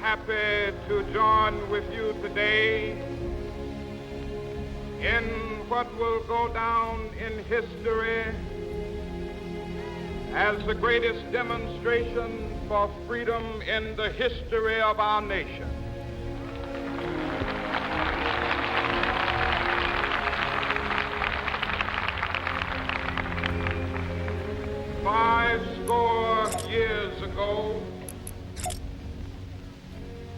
happy to join with you today in what will go down in history as the greatest demonstration for freedom in the history of our nation. Fourscore years ago,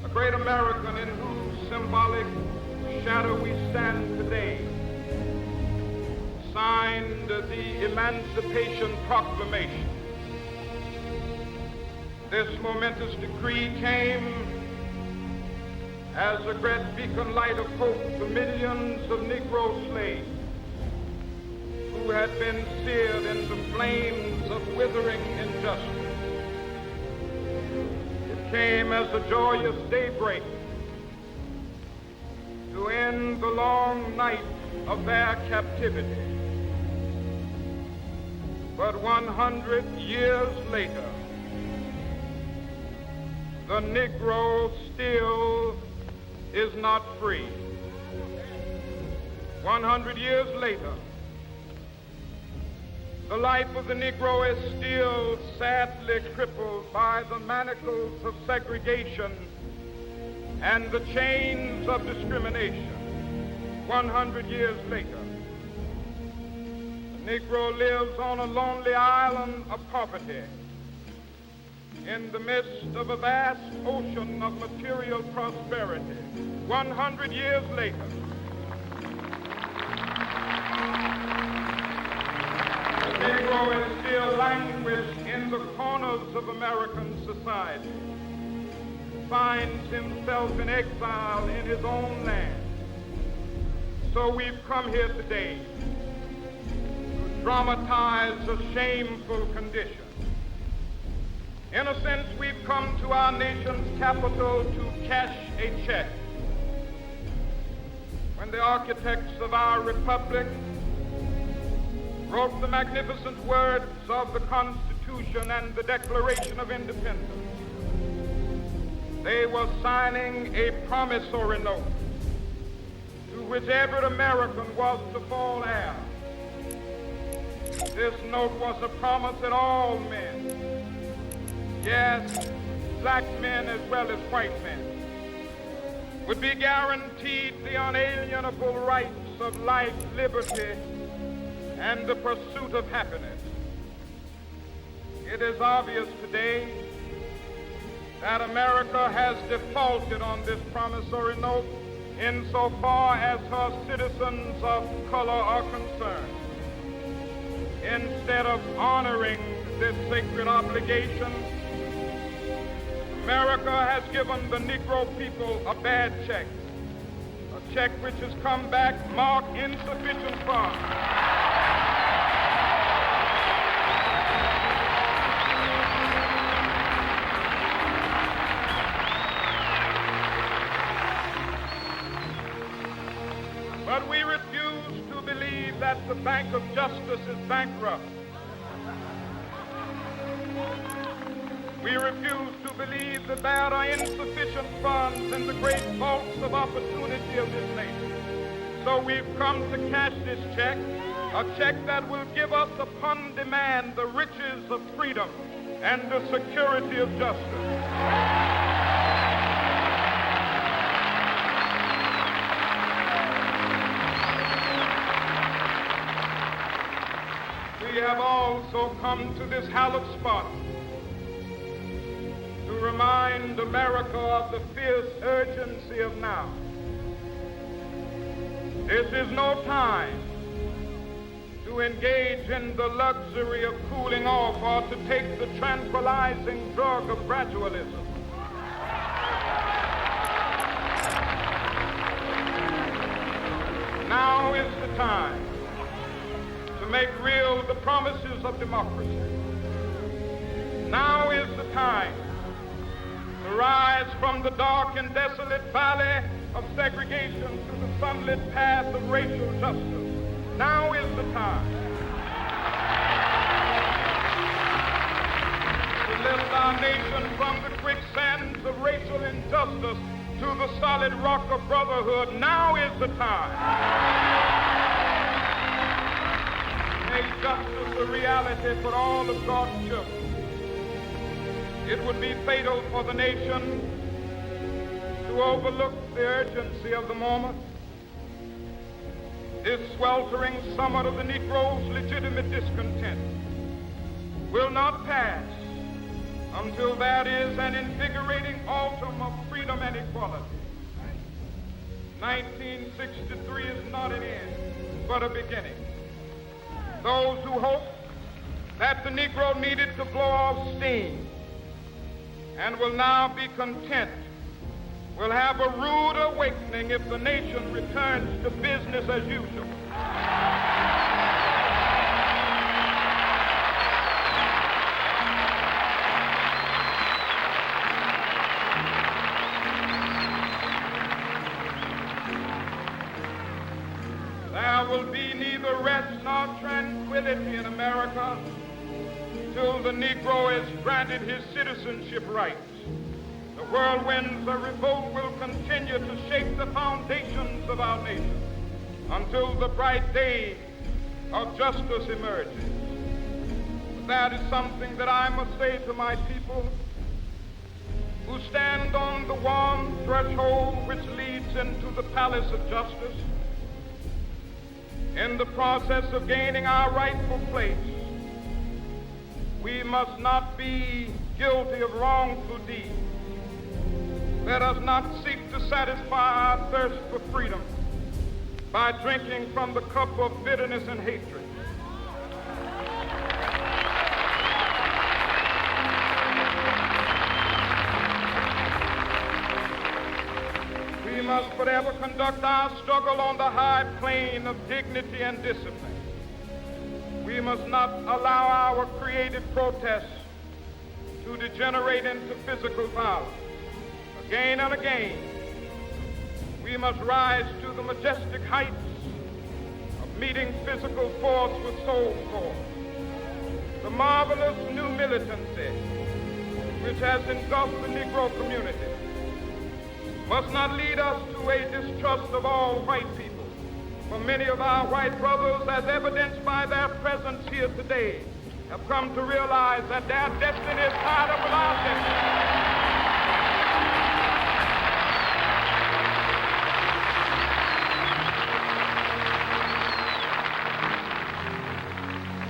a great American in whose symbolic shadow we stand today signed the Emancipation Proclamation. This momentous decree came as a great beacon light of hope to millions of Negro slaves who had been seared in the flames of withering injustice. It came as a joyous daybreak to end the long night of their captivity. But 100 years later, the Negro still is not free. 100 years later, the life of the Negro is still sadly crippled by the manacles of segregation and the chains of discrimination. 100 years later, the Negro lives on a lonely island of poverty in the midst of a vast ocean of material prosperity. 100 years later, the Negro is still languished in the corners of American society, finds himself in exile in his own land. So we've come here today to dramatize a shameful condition. In a sense, we've come to our nation's capital to cash a check. When the architects of our republic wrote the magnificent words of the Constitution and the Declaration of Independence, they were signing a promissory note to which every American was to fall heir. This note was a promise that all men, yes, black men as well as white men, would be guaranteed the unalienable rights of life, liberty, and the pursuit of happiness. It is obvious today that America has defaulted on this promissory note insofar as her citizens of color are concerned. Instead of honoring this sacred obligation, America has given the Negro people a bad check, a check which has come back marked insufficient funds. But we refuse to believe that the Bank of Justice is bankrupt. We refuse to believe that there are insufficient funds in the great vaults of opportunity of this nation. So we've come to cash this check, a check that will give us upon demand the riches of freedom and the security of justice. We have also come to this hallowed spot to remind America of the fierce urgency of now. This is no time to engage in the luxury of cooling off or to take the tranquilizing drug of gradualism. Now is the time to make real the promises of democracy. Now is the time to rise from the dark and desolate valley of segregation to the sunlit path of racial justice. Now is the time to lift our our nation from the quicksands of racial injustice to the solid rock of brotherhood. Now is the time. Make justice a reality for all of God's children. It would be fatal for the nation to overlook the urgency of the moment. This sweltering summer of the Negro's legitimate discontent will not pass until there is an invigorating autumn of freedom and equality. 1963 is not an end, but a beginning. Those who hope that the Negro needed to blow off steam and will now be content will have a rude awakening if the nation returns to business as usual. There will be neither rest nor tranquility in America till the Negro is granted his citizenship rights. The whirlwinds of revolt will continue to shake the foundations of our nation until the bright day of justice emerges. But that is something that I must say to my people who stand on the warm threshold which leads into the palace of justice. In the process of gaining our rightful place, we must not be guilty of wrongful deeds. Let us not seek to satisfy our thirst for freedom by drinking from the cup of bitterness and hatred. We must forever conduct our struggle on the high plane of dignity and discipline. We must not allow our creative protests to degenerate into physical violence. Again and again, we must rise to the majestic heights of meeting physical force with soul force. The marvelous new militancy which has engulfed the Negro community must not lead us to a distrust of all white people. For many of our white brothers, as evidenced by their presence here today, have come to realize that their destiny is tied up with our destiny.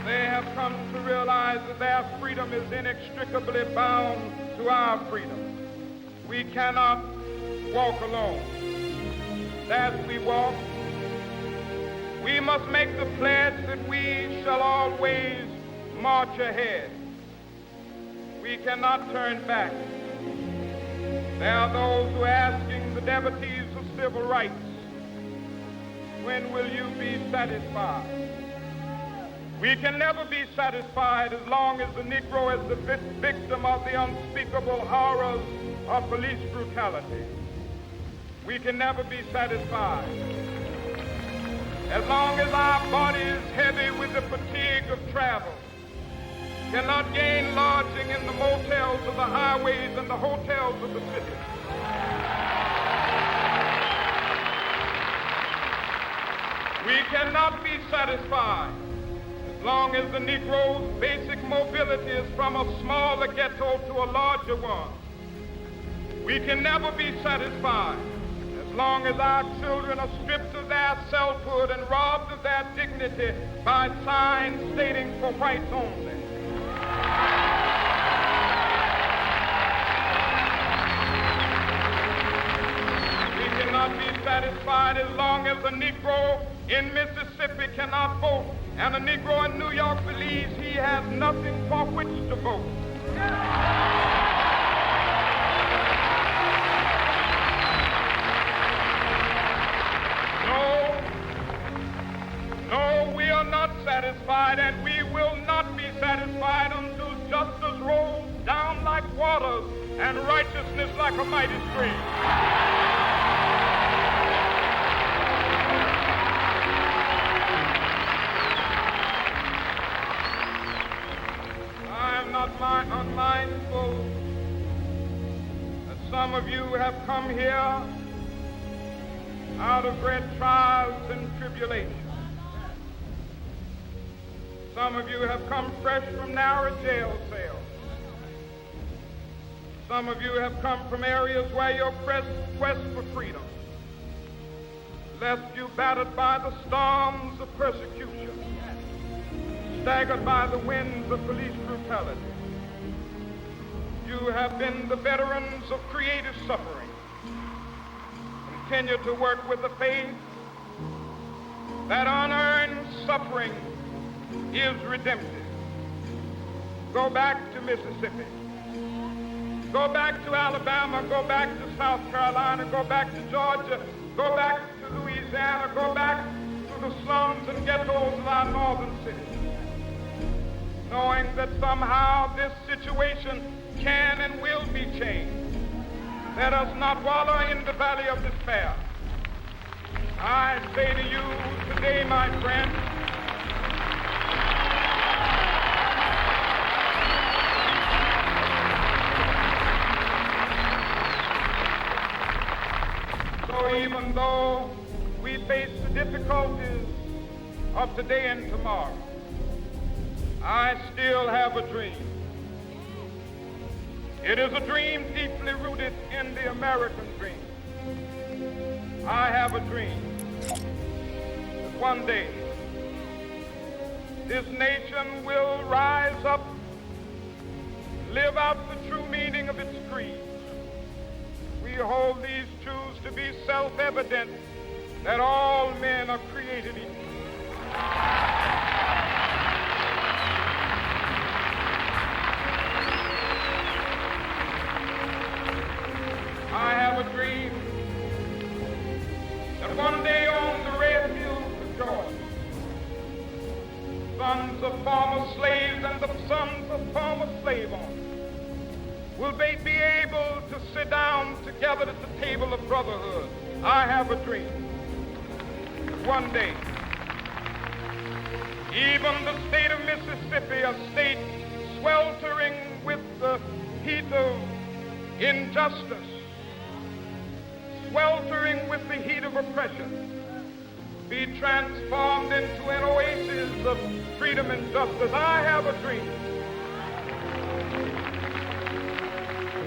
They have come to realize that their freedom is inextricably bound to our freedom. We cannot walk alone. As we walk, we must make the pledge that we shall always march ahead. We cannot turn back. There are those who are asking the devotees of civil rights, when will you be satisfied? We can never be satisfied as long as the Negro is the victim of the unspeakable horrors of police brutality. We can never be satisfied as long as our body is heavy with the fatigue of travel, cannot gain lodging in the motels of the highways and the hotels of the city. We cannot be satisfied as long as the Negro's basic mobility is from a smaller ghetto to a larger one. We can never be satisfied as long as our children are stripped of their selfhood and robbed of their dignity by signs stating for whites only. We cannot be satisfied as long as a Negro in Mississippi cannot vote and a Negro in New York believes he has nothing for which to vote. No, we are not satisfied, and we will not be satisfied until justice rolls down like waters and righteousness like a mighty stream. I am not unmindful know that some of you have come here out of great trials and tribulations. Some of you have come fresh from narrow jail cells. Some of you have come from areas where your quest for freedom left you battered by the storms of persecution, staggered by the winds of police brutality. You have been the veterans of creative suffering. Continue to work with the faith that unearned suffering is redemptive. Go back to Mississippi. Go back to Alabama. Go back to South Carolina. Go back to Georgia. Go back to Louisiana. Go back to the slums and ghettos of our northern cities, knowing that somehow this situation can and will be changed. Let us not wallow in the valley of despair. I say to you today, my friend, so even though we face the difficulties of today and tomorrow, I still have a dream. It is a dream deeply rooted in the American dream. I have a dream that one day this nation will rise up, live out the true meaning of its creed. We hold these truths to be self-evident, that all men are created equal. I have a dream that one day on the red hills of Georgia, sons of former slaves and the sons of former slave owners will they be able to sit down together at the table of brotherhood. I have a dream that one day, even the state of Mississippi, a state sweltering with the heat of injustice, sweltering with the heat of oppression, be transformed into an oasis of freedom and justice. I have a dream.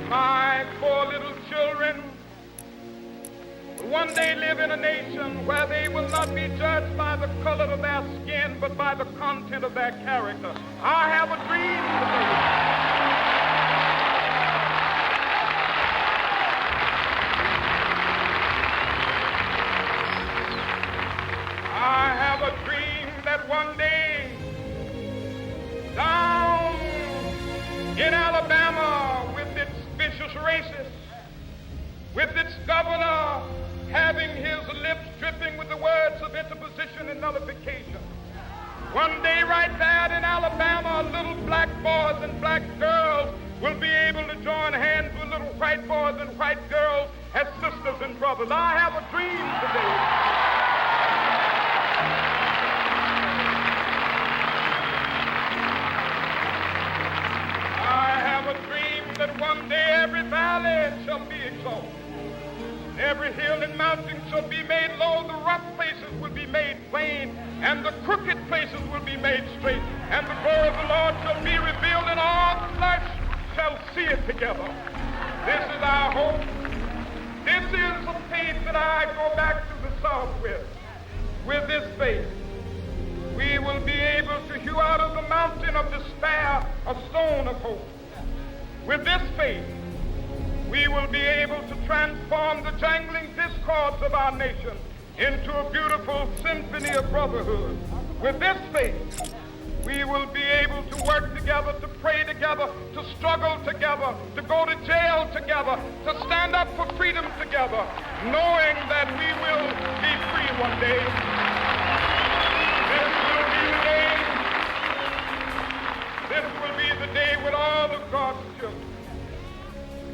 My poor little children will one day live in a nation where they will not be judged by the color of their skin, but by the content of their character. I have a dream today. I have a dream that one day down in Alabama, with its vicious racists, with its governor having his lips dripping with the words of interposition and nullification, one day right there in Alabama, little black boys and black girls will be able to join hands with little white boys and white girls as sisters and brothers. I have a dream today. That one day every valley shall be exalted, every hill and mountain shall be made low, the rough places will be made plain, and the crooked places will be made straight, and the glory of the Lord shall be revealed, and all flesh shall see it together. This is our hope. This is the faith that I go back to the South with. With this faith, we will be able to hew out of the mountain of despair a stone of hope. With this faith, we will be able to transform the jangling discords of our nation into a beautiful symphony of brotherhood. With this faith, we will be able to work together, to pray together, to struggle together, to go to jail together, to stand up for freedom together, knowing that we will be free one day. This will be the day when all of God's children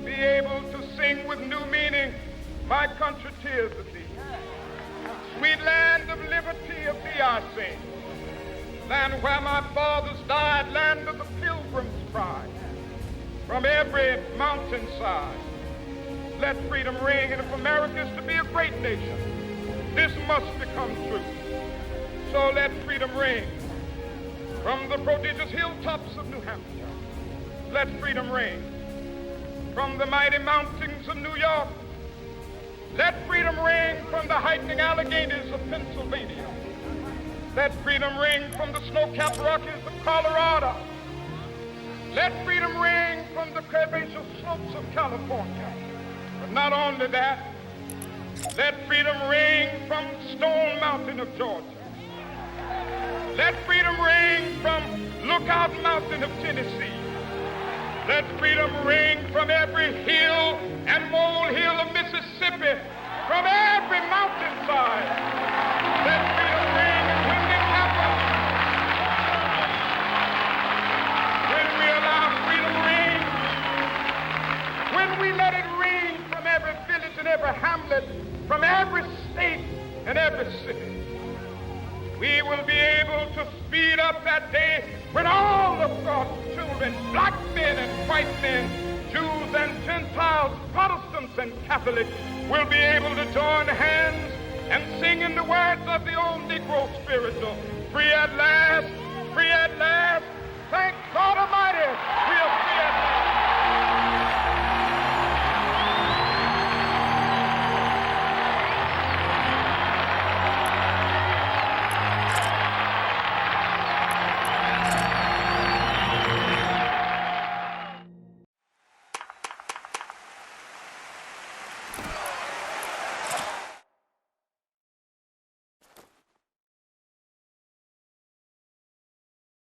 be able to sing with new meaning, my country, tears of thee. Sweet land of liberty, of thee I sing. Land where my fathers died, land of the pilgrim's pride. from every mountainside. Let freedom ring, and if America is to be a great nation, this must become true. So let freedom ring from the prodigious hilltops of New Hampshire. Let freedom ring from the mighty mountains of New York. Let freedom ring from the heightening Alleghenies of Pennsylvania. Let freedom ring from the snow-capped Rockies of Colorado. Let freedom ring from the curvaceous slopes of California. But not only that, let freedom ring from Stone Mountain of Georgia. Let freedom ring from Lookout Mountain of Tennessee. Let freedom ring from every hill and molehill of Mississippi, from every mountainside. Let freedom ring, and when it happens, when we allow freedom ring, when we let it ring from every village and every hamlet, from every state and every city, we will be able to speed up that day when all of God's children, black men and white men, Jews and Gentiles, Protestants and Catholics, will be able to join hands and sing in the words of the old Negro spiritual, free at last.